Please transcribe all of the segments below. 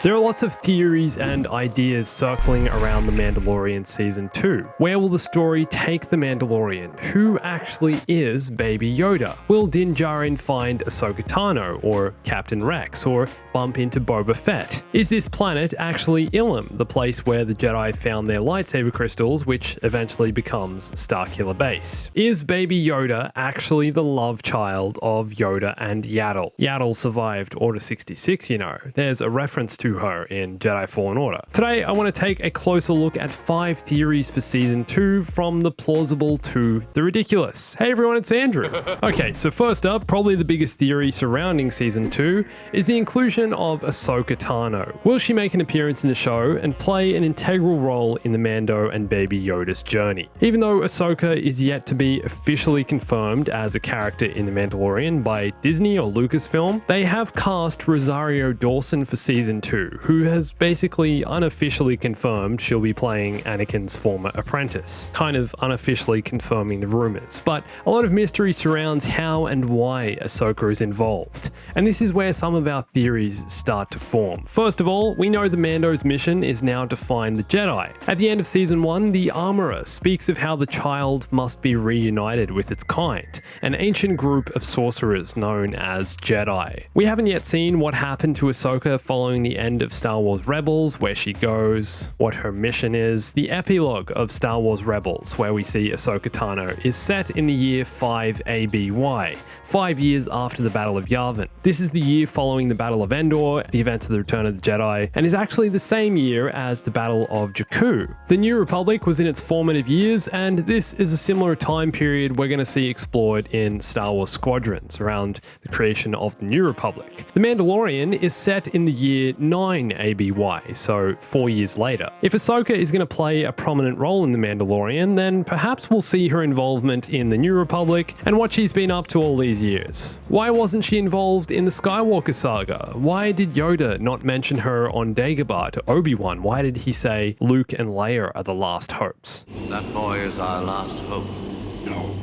There are lots of theories and ideas circling around The Mandalorian Season 2. Where will the story take The Mandalorian? Who actually is Baby Yoda? Will Din Djarin find Ahsoka Tano or Captain Rex or bump into Boba Fett? Is this planet actually Ilum, the place where the Jedi found their lightsaber crystals, which eventually becomes Starkiller Base? Is Baby Yoda actually the love child of Yoda and Yaddle? Yaddle survived Order 66, you know. There's a reference to her in Jedi Fallen Order. Today, I want to take a closer look at 5 theories for Season 2, from the plausible to the ridiculous. Hey everyone, it's Andrew. Okay, so first up, probably the biggest theory surrounding Season 2 is the inclusion of Ahsoka Tano. Will she make an appearance in the show and play an integral role in the Mando and Baby Yoda's journey? Even though Ahsoka is yet to be officially confirmed as a character in The Mandalorian by Disney or Lucasfilm, they have cast Rosario Dawson for Season 2, who has basically unofficially confirmed she'll be playing Anakin's former apprentice, kind of unofficially confirming the rumors. But a lot of mystery surrounds how and why Ahsoka is involved, and this is where some of our theories start to form. First of all, we know the Mando's mission is now to find the Jedi. At the end of Season 1, the Armorer speaks of how the child must be reunited with its kind, an ancient group of sorcerers known as Jedi. We haven't yet seen what happened to Ahsoka following the end of Star Wars Rebels, where she goes, what her mission is. The epilogue of Star Wars Rebels, where we see Ahsoka Tano, is set in the year 5 ABY, 5 years after the Battle of Yavin. This is the year following the Battle of Endor, the events of the Return of the Jedi, and is actually the same year as the Battle of Jakku. The New Republic was in its formative years, and this is a similar time period we're going to see explored in Star Wars Squadrons, around the creation of the New Republic. The Mandalorian is set in the year 9 ABY, so 4 years later. If Ahsoka is going to play a prominent role in The Mandalorian, then perhaps we'll see her involvement in the New Republic and what she's been up to all these years. Why wasn't she involved in the Skywalker saga? Why did Yoda not mention her on Dagobah to Obi-Wan? Why did he say Luke and Leia are the last hopes? That boy is our last hope. No,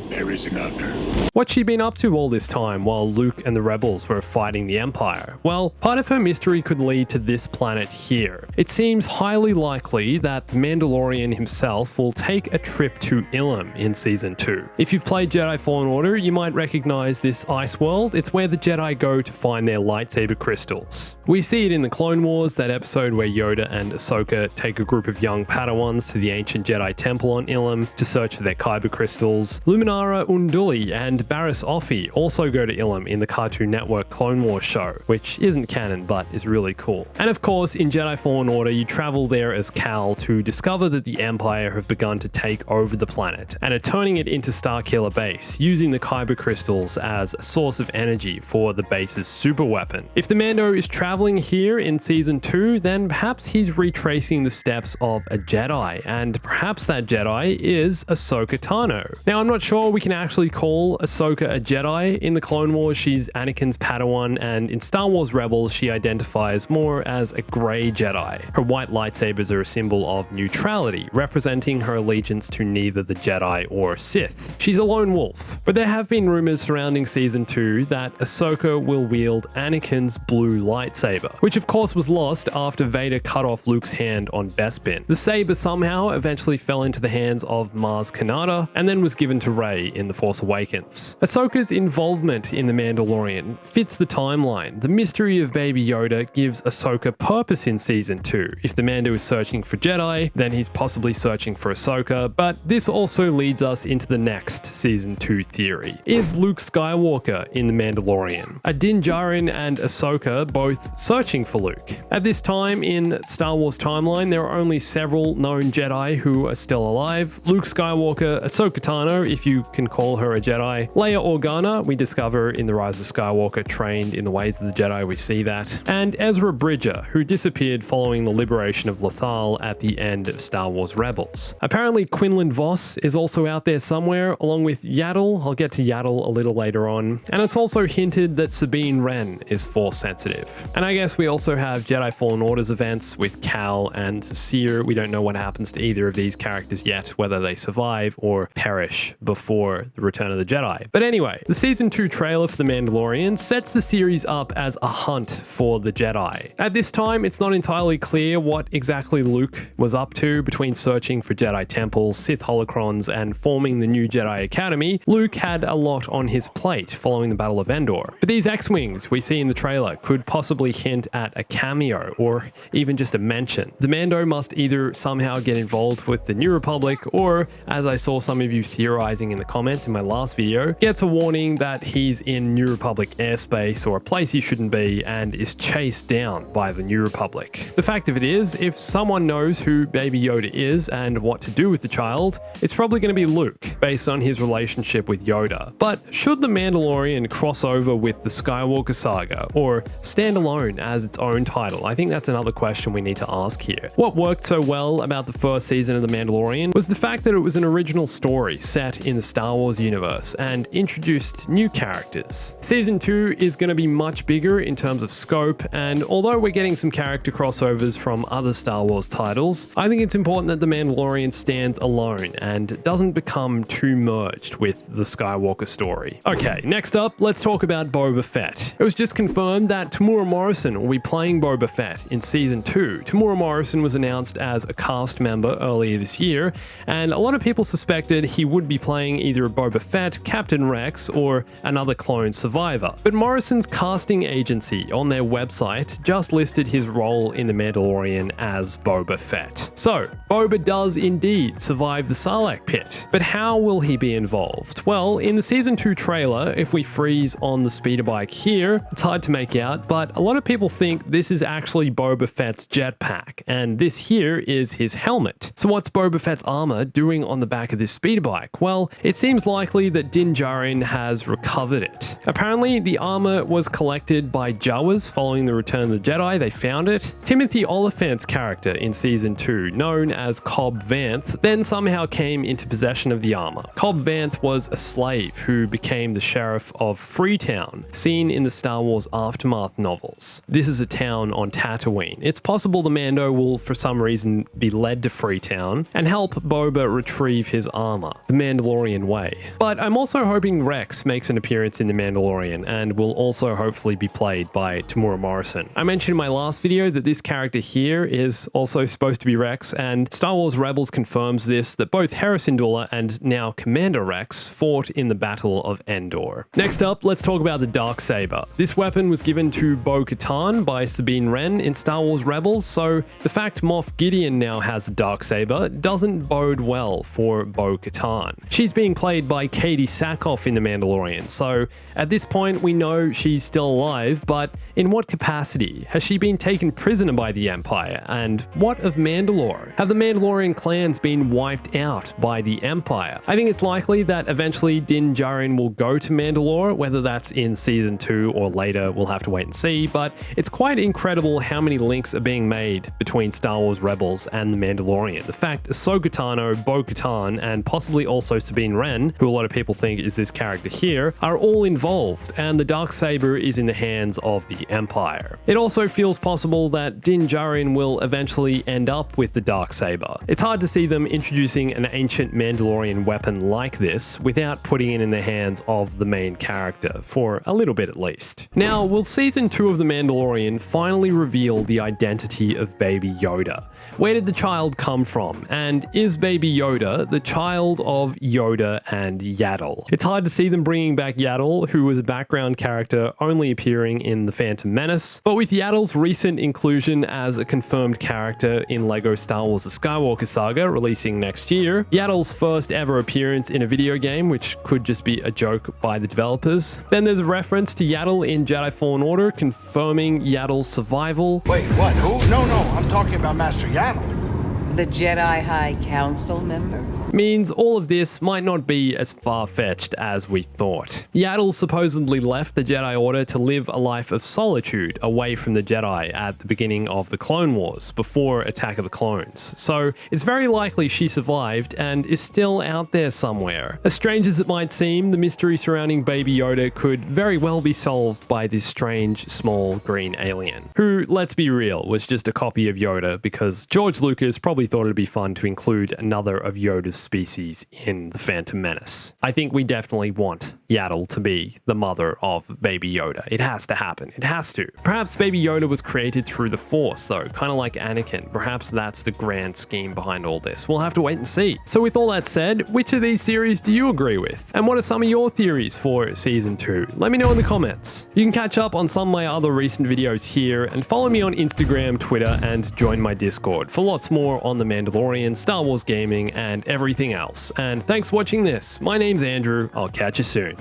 there is another. What's she been up to all this time while Luke and the rebels were fighting the Empire? Well, part of her mystery could lead to this planet here. It seems highly likely that the Mandalorian himself will take a trip to Ilum in Season 2. If you've played Jedi Fallen Order, you might recognize this ice world. It's where the Jedi go to find their lightsaber crystals. We see it in the Clone Wars, that episode where Yoda and Ahsoka take a group of young Padawans to the ancient Jedi temple on Ilum to search for their kyber crystals. Luminara Unduli and Barriss Offee also go to Ilum in the Cartoon Network Clone Wars show, which isn't canon but is really cool. And of course, in Jedi Fallen Order, you travel there as Cal to discover that the Empire have begun to take over the planet and are turning it into Starkiller Base, using the kyber crystals as a source of energy for the base's super weapon. If the Mando is traveling here in Season 2, then perhaps he's retracing the steps of a Jedi, and perhaps that Jedi is Ahsoka Tano. Now, I'm not sure we can actually call Ahsoka a Jedi. In the Clone Wars, she's Anakin's Padawan, and in Star Wars Rebels, she identifies more as a grey Jedi. Her white lightsabers are a symbol of neutrality, representing her allegiance to neither the Jedi or Sith. She's a lone wolf. But there have been rumors surrounding Season 2 that Ahsoka will wield Anakin's blue lightsaber, which of course was lost after Vader cut off Luke's hand on Bespin. The saber somehow eventually fell into the hands of Maz Kanata, and then was given to Rey in The Force Awakens. Ahsoka's involvement in The Mandalorian fits the timeline. The mystery of Baby Yoda gives Ahsoka purpose in Season 2. If the Mando is searching for Jedi, then he's possibly searching for Ahsoka, but this also leads us into the next Season 2 theory. Is Luke Skywalker in The Mandalorian? Are Din Djarin and Ahsoka both searching for Luke? At this time in Star Wars timeline, there are only several known Jedi who are still alive. Luke Skywalker, Ahsoka Tano, if you can call her a Jedi. Leia Organa, we discover in The Rise of Skywalker, trained in the ways of the Jedi, we see that. And Ezra Bridger, who disappeared following the liberation of Lothal at the end of Star Wars Rebels. Apparently Quinlan Vos is also out there somewhere, along with Yaddle. I'll get to Yaddle a little later on. And it's also hinted that Sabine Wren is Force sensitive. And I guess we also have Jedi Fallen Order's events with Cal and Seer. We don't know what happens to either of these characters yet, whether they survive or perish before for The Return of the Jedi. But anyway, the Season 2 trailer for The Mandalorian sets the series up as a hunt for the Jedi. At this time, it's not entirely clear what exactly Luke was up to between searching for Jedi temples, Sith holocrons, and forming the new Jedi Academy. Luke had a lot on his plate following the Battle of Endor. But these X-Wings we see in the trailer could possibly hint at a cameo or even just a mention. The Mando must either somehow get involved with the New Republic or, as I saw some of you theorizing in the comments in my last video, gets a warning that he's in New Republic airspace or a place he shouldn't be and is chased down by the New Republic. The fact of it is, if someone knows who Baby Yoda is and what to do with the child, it's probably going to be Luke, based on his relationship with Yoda. But should The Mandalorian cross over with the Skywalker saga or stand alone as its own title? I think that's another question we need to ask here. What worked so well about the first season of The Mandalorian was the fact that it was an original story set in the Star Wars universe and introduced new characters. Season 2 is going to be much bigger in terms of scope, and although we're getting some character crossovers from other Star Wars titles, I think it's important that The Mandalorian stands alone and doesn't become too merged with the Skywalker story. Okay, next up, let's talk about Boba Fett. It was just confirmed that Temuera Morrison will be playing Boba Fett in Season 2. Temuera Morrison was announced as a cast member earlier this year, and a lot of people suspected he would be playing either Boba Fett, Captain Rex, or another clone survivor. But Morrison's casting agency on their website just listed his role in The Mandalorian as Boba Fett. So, Boba does indeed survive the Sarlacc pit, but how will he be involved? Well, in the Season 2 trailer, if we freeze on the speeder bike here, it's hard to make out, but a lot of people think this is actually Boba Fett's jetpack, and this here is his helmet. So what's Boba Fett's armor doing on the back of this speeder bike? Well, it seems likely that Din Djarin has recovered it. Apparently, the armor was collected by Jawas following the Return of the Jedi. They found it. Timothy Oliphant's character in Season 2, known as Cobb Vanth, then somehow came into possession of the armor. Cobb Vanth was a slave who became the sheriff of Freetown, seen in the Star Wars Aftermath novels. This is a town on Tatooine. It's possible the Mando will, for some reason, be led to Freetown and help Boba retrieve his armor, the Mandalorian way. But I'm also hoping Rex makes an appearance in The Mandalorian and will also hopefully be played by Temuera Morrison. I mentioned in my last video that this character here is also supposed to be Rex, and Star Wars Rebels confirms this, that both Hera Syndulla and now Commander Rex fought in the Battle of Endor. Next up, let's talk about the Darksaber. This weapon was given to Bo-Katan by Sabine Wren in Star Wars Rebels, so the fact Moff Gideon now has a Darksaber doesn't bode well for Bo-Katan. She's being played by Katie Sackhoff in The Mandalorian, so at this point we know she's still alive, but in what capacity? Has she been taken prisoner by the Empire? And what of Mandalore? Have the Mandalorian clans been wiped out by the Empire? I think it's likely that eventually Din Djarin will go to Mandalore, whether that's in Season 2 or later, we'll have to wait and see, but it's quite incredible how many links are being made between Star Wars Rebels and The Mandalorian. The fact Ahsoka Tano, Bo-Katan, and possibly also Sabine Wren, who a lot of people think is this character here, are all involved, and the Darksaber is in the hands of the Empire. It also feels possible that Din Djarin will eventually end up with the Darksaber. It's hard to see them introducing an ancient Mandalorian weapon like this without putting it in the hands of the main character, for a little bit at least. Now, will Season 2 of The Mandalorian finally reveal the identity of Baby Yoda? Where did the child come from? And is Baby Yoda the child of Yoda and Yaddle? It's hard to see them bringing back Yaddle, who was a background character only appearing in The Phantom Menace, but with Yaddle's recent inclusion as a confirmed character in LEGO Star Wars The Skywalker Saga releasing next year, Yaddle's first ever appearance in a video game, which could just be a joke by the developers. Then there's a reference to Yaddle in Jedi Fallen Order, confirming Yaddle's survival. Wait, what? Who? No, I'm talking about Master Yaddle. The Jedi High Council member? Means all of this might not be as far-fetched as we thought. Yaddle supposedly left the Jedi Order to live a life of solitude away from the Jedi at the beginning of the Clone Wars, before Attack of the Clones. So it's very likely she survived and is still out there somewhere. As strange as it might seem, the mystery surrounding Baby Yoda could very well be solved by this strange, small, green alien, who, let's be real, was just a copy of Yoda because George Lucas probably thought it'd be fun to include another of Yoda's species in The Phantom Menace. I think we definitely want Yaddle to be the mother of Baby Yoda. It has to happen. It has to. Perhaps Baby Yoda was created through the Force, though, kind of like Anakin. Perhaps that's the grand scheme behind all this. We'll have to wait and see. So with all that said, which of these theories do you agree with? And what are some of your theories for Season 2? Let me know in the comments. You can catch up on some of my other recent videos here, and follow me on Instagram, Twitter, and join my Discord for lots more on The Mandalorian, Star Wars gaming, and everything else. And thanks for watching this. My name's Andrew. I'll catch you soon.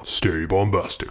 Stay bombastic.